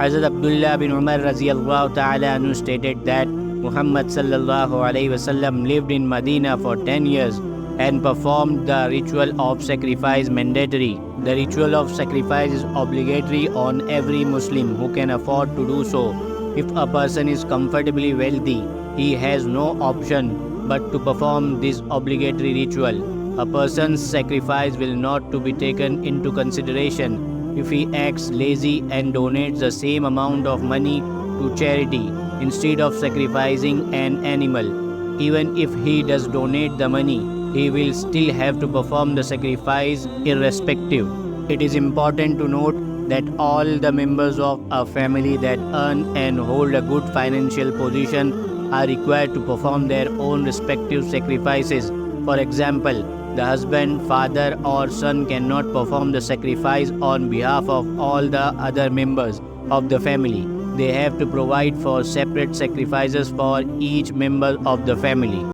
Hazrat Abdullah bin Umar Raziyallahu Ta'ala anhu stated that Muhammad Sallallahu Alaihi Wasallam lived in Medina for 10 years and performed the ritual of sacrifice mandatory. The ritual of sacrifice is obligatory on every Muslim who can afford to do so. If a person is comfortably wealthy, he has no option but to perform this obligatory ritual. A person's sacrifice will not to be taken into consideration if he acts lazy and donates the same amount of money to charity instead of sacrificing an animal. Even if he does donate the money, he will still have to perform the sacrifice irrespective. It is important to note that all the members of a family that earn and hold a good financial position are required to perform their own respective sacrifices. For example, the husband, father or son cannot perform the sacrifice on behalf of all the other members of the family. They have to provide for separate sacrifices for each member of the family.